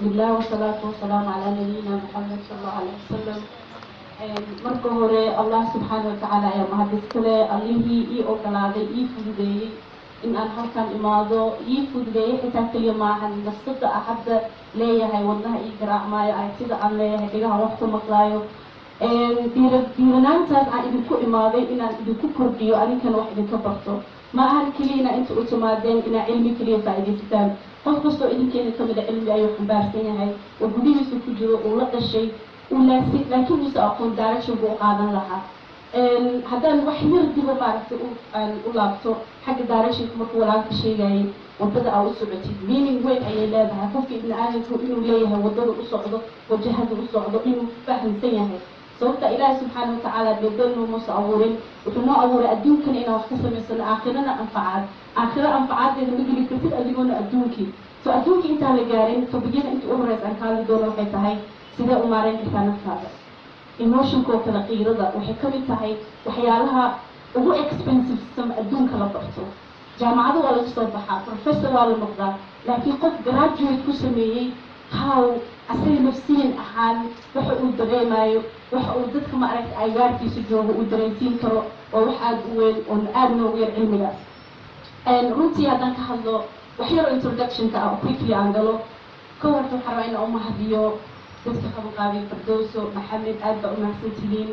بسم الله والصلاة والسلام على نبينا محمد صلى الله عليه وسلم. marka hore Allah subhanahu wa ta'ala ayaa mahadiskale allihii ii ogolaaday ii fududeeyey in aan halkan imaado ii fududeeyey xitaa kaliya maahan nafsada hadda leeyahay wadnaha ii garaacmaayo aragtida aan leeyahay dhigaha wax ku maqlaayo diiranaantaas aan idinku imaaday inaan idinku kordhiyo adinkana wax idinka barto ma ahan kaliya inta u timaadeen inaa cilmi kaliya faa'iidaysataan qof kastoo idinkeena ka mid a cilmi ayuu xambaarsan yahay oo gudihiisa ku jiro uu la dhashay laakiin uusa aqoon direction buu u qaadan lahaa haddaan wax yar diba maaragtay u laabto xagga directionka markuu walaalka sheegayay wadada aa u socotid meaning weyn ayay leedahay qofka ibni aadamku inuu leeyahay wadada u socdo wajahada u socdo inuu fahamsan yahay sababta ilaahi subxaana watacaala bedelnu muusa abuurin wuxuu noo abuuray adduunkan inaan wax ka samaysano aakhirana anfacaad aakhiro anfacaadeeda ma geli kartid adigoona adduunkii so adduunkii intaan la gaarin tobiyada inta u horeysa aan kaali doono waxay tahay sidee u maarayn kartaa naftaada emotionkoo kala qiirada waxay ka mid tahay waxyaalaha ugu expensivesan adduunka la barto jaamacado waa laga soo baxaa professor waa la noqdaa laakiin qof graduate ku sameeyey how asaga nafsiyan ahaan waxa uu dareemayo waxa uu dadka maaragta agaarkiisa joogo uu dareensiin karo oo wax aada u weyn oo aada noogu yar cilmigaas runtii haddaan ka hadlo wax yaroo introductionka ah quickly aan galo ka warta waxaa rabaa inaan u mahadiyo dadka qabanqaabiya fardowso maxamed aad baa u mahadsantihiin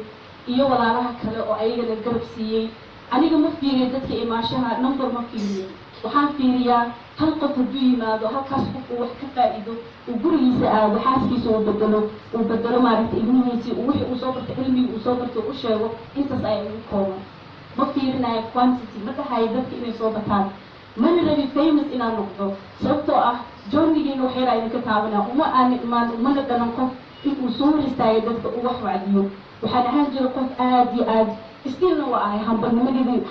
iyo walaalaha kale oo ayagana garab siiyey aniga ma fiiriyo dadka imaashaha number ma fiiriyo waxaan fiiriyaa hal qof hadduu yimaado halkaas qof uu wax ka faa'iido uu gurigiisa aado xaaskiisa uu bedelo maaragtay ilmihiisii wixii uu soo bartay cilmigii uu soo bartay u sheego intaas ayaa ugu kooban ma fiirinayo quantity ma dhahayo dadka inay soo bataan mana rabi famous inaan noqdo sababtoo ah joornigiina waxyar idinka taabanaa uma aana imaan umana dhalan qof inuu soo hor istaagay dadka uu wax wacdiyo waxaan ahaan jira qof aada iyo aad istilna waa ahay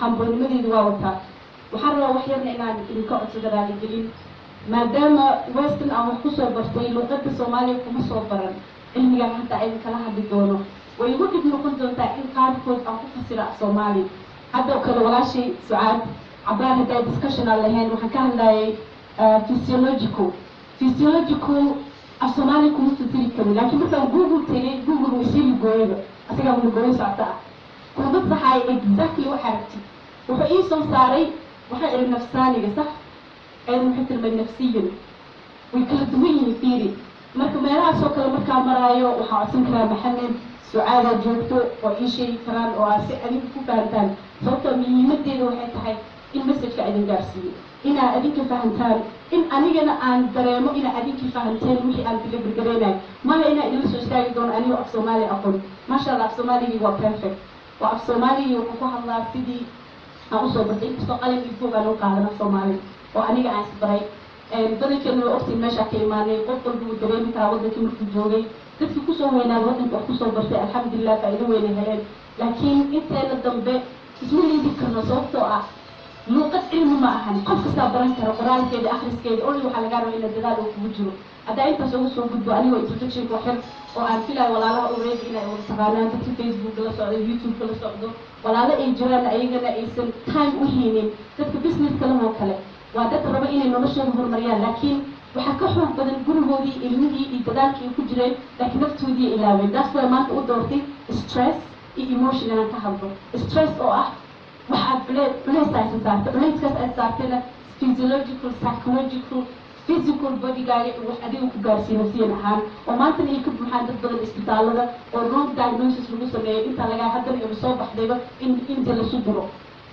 hambalnimadeedi waa wataa waxaan rabaa wax yarna inaan idinka codsado raaligelin maadaama western aan wax kusoo bartay luuqada soomaaliya kuma soo baran cilmigaan hadda idin kala hadli doono way igu dhib noqon doontaa in qaarkood aan ku fasira af soomaali hadda oo kale walaashay sucaad cabaar haddaa discussion aan lahayn waxaan ka hadlayay physiological af soomaaliya kuma fasiri karin laakiin markaan google tegay google way sii ligooyaba asagaa ligooyo socota ah kuma saxaay exactly waxa aragtid wuxuu ii soo saaray waxaa iri nafsaaniga sax waxay tilmay nafsiyan way kala duwan yihiin fiiri marka meelahaasoo kale markaa maraayo waxaa codsan karaa maxamed sucaada joogto oo ii sheegi karaan oo aad si adinka ku fahantaan sababtoo muhiimadeeda waxay tahay in messageka idin gaarsiiyo inaa adinka fahantaan in anigana aan dareemo inaa adinka fahanteen wixii aan deliver gareynayo maaha inaa idila soo istaagi doono anigoo af soomaaliya aqoon maasha allah af soomaaligii waa perfect waa af soomaaligii wuxuu ku hadlaa sidii aan usoo bartay inkastoo qalin iyo buug aan u qaadana soomaali oo aniga aan isbaray badankeena waa ogtiin meeshaa ka imaanay qof walba uu dareemi karaa waddankii markuu joogay dadkii kusoo weynaada waddanka wax kusoo bartay alxamdulilah faa'iido weynay heleen laakiin inteena dambe isma liidi karno sababtoo ah luuqad cilmi ma ahan qof kastaa baran kara qoraalkeeda akhriskeeda only waxaa lagaa raba ina dadaal uu kugu jiro haddaa intaas ugu soo gudbo anigoo introductionka waxyar oo aan filayo walaalaha ureedi inay wada taqaanaan dadka facebook la socdo youtube la socdo walaalo ay jiraan ayagana aysan time u haynin dadka businesska lahoo kale waa dad raba inay noloshooda horumariyaan laakiin waxaa ka xoog badan gurigoodii ilmihii iyo dadaalkii ku jireen laakiin naftoodii ilaaween taas waa maanta u doortay stress iyo emotion inaan ka hadlo stress oo ah waxaad culays aysan saartay culayskaas aad saartayna physiological psychological physical bodygaaga wax adiga ku gaarsiiyo nafsiyan ahaan oo maantana ay ka buuxaan dad badan isbitaalada oo wrong diagnosis lagu sameeyo intaa lagaa haddana iba soo baxdayba in inta lasu diro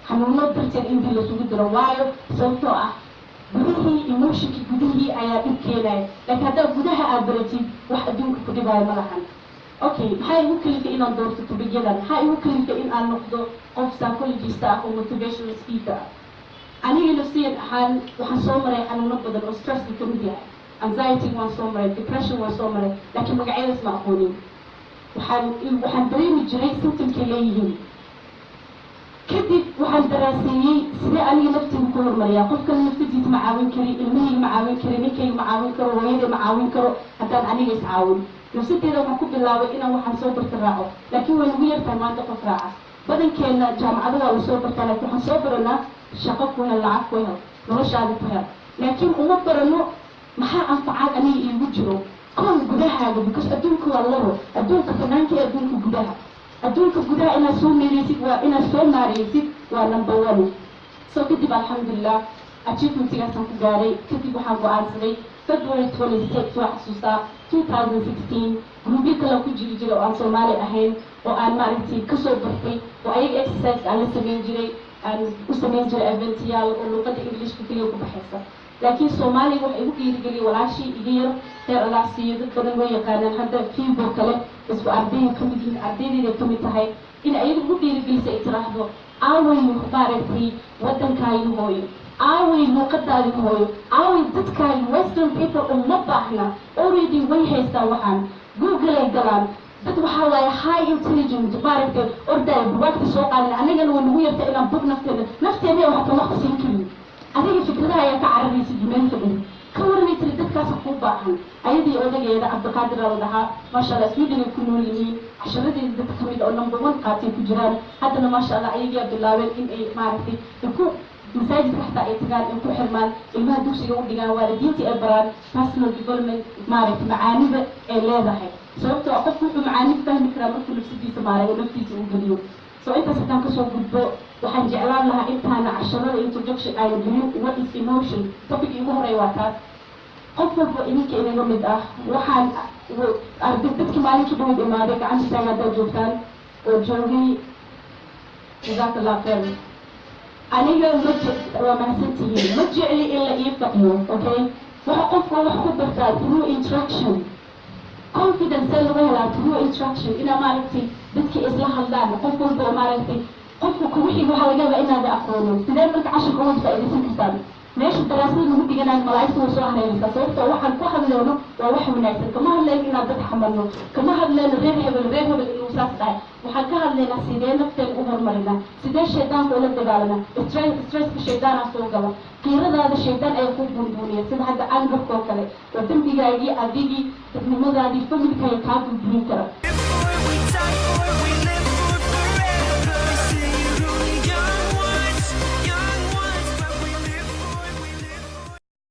xanuuno darteed intii lasugu diro waayo sababtoo ah gudihii emotionkii gudihii ayaa dhib keenaya laakiin haddaa gudaha aad baratid wax adduunka ku dhibaayo ma lahan okay maxaa igu kalifay inaan doorto tobigyadan maxaa igu kalifay in aan noqdo qof psychologist ah oo motivational speaker ah aniga nafsiyan ahaan waxaan soo maray xanuuno badan oo stresska ka mid yahay anxiety waan soo maray depression waan soo maray laakiin magacyadaas ma aqoonin waxaan dareemi jiray symptomkay leeyihiin kadib waxaan daraaseeyey sidee aniga nafteyda ku hormariyaa qofkan naftidiisa ma caawin kari ilmahayga ma caawin kari ninkayga ma caawin karo hooyadey ma caawin karo haddaan aniga is caawin nafsadeeda waxaan ku bilaabay inaan waxaan soo barta raaco laakiin way nagu yartahay maanta qof raaca badankeena jaamacada waa lasoo bartaa laakiin waxaan soo baranaa shaqo ku hel lacag ku hel noloshaada ku hel laakiin uma barano maxaa anfacaad aniga iigu jiro كون جدها because أدونك والله أدونك فنانك أدونك جدها أدونك جدها إن سو ميريسيك وإن سو ماريسيك ونمبر 1 so كتب الحمد لله achievement كاسم كجاري كتب حاجة عصري February 26 وحسوسا 2016 جروبي كلا كجري جري وأن سومالي أهين وأن مارتي كسر بحثي وأي exercise أنا سمين جري أن وسمين جري event يال ولغة إنجليش كتير وبحثها لكن سومالي وحيو كير جري ولا شيء يغير غير الله سيد بدن ويا كان هذا في بوكله بس وأردين كمدين أردين اللي كمتهاي إن أي كير جري سيتراهدو أول مخبارتي ودن كاين هوي أوي مقدار هوي أوي تذكر Western people ومباحنا already ويهيستا وحن Google يقلان بتوحاول high intelligent بارك أرداي بوقت سوق أنا أنا لو نوير تأنا بوك نفتي وحتى وقت سينكلي أنا فكرها يا كعربي سجمان فقدي كورني ترددك سقوط باحن أيدي أودي إذا عبد القادر الله ما شاء الله سويدن يكونوا لي عشان ذي تكمل أو نمبر 1 قاتل كجران حتى ما شاء الله أيدي عبد الله وين إيه معرفتي يكون مساجد تحت اعتقاد إنكو حرمان إلما دوسي يقول لنا والدينتي أبران personal development معرف معاني اللي هاي سوف توقفوا معاني فهم كرامة كل سيدي سمارة ونفتي سوقليو سو أنت ستانك سوق بدو وحنجي إعلان لها أنت أنا عشرة introduction I believe what is emotion topic يقول ريواتات قفوا بإنك إني نمد وحن أردتك مالك بود إمارك عندي تانا دوجوتان وجوهي جزاك الله خير أنا ومحسنتي مرجع لي إلا يفقهوا أوكي وحقف وحقف بفتاد through interaction confidence اللي هلا through interaction إنا مالتي بدك إصلاح الله قف وضع مالتي قف كوحي وحاجة إن هذا أقوله تدري منك 10 قوات فائدة سنكتان ليش الدراسة اللي ممكن جنا الملاعب وصوحنا ينتصر توحد واحد لونه وواحد من عيسى كما هلا إن هذا تحملنا كما هلا الربح بالإنوساس ده وحكاها لنا سيدنا نفتن أمور مرنا سيدنا الشيطان ولا تقالنا ستريس الشيطان أسوقنا كيرا هذا الشيطان أيقوم بالدنيا سيد هذا أنجر كوكله وتم بيجي أديجي تنمو هذه فمن كي كابو بينكرا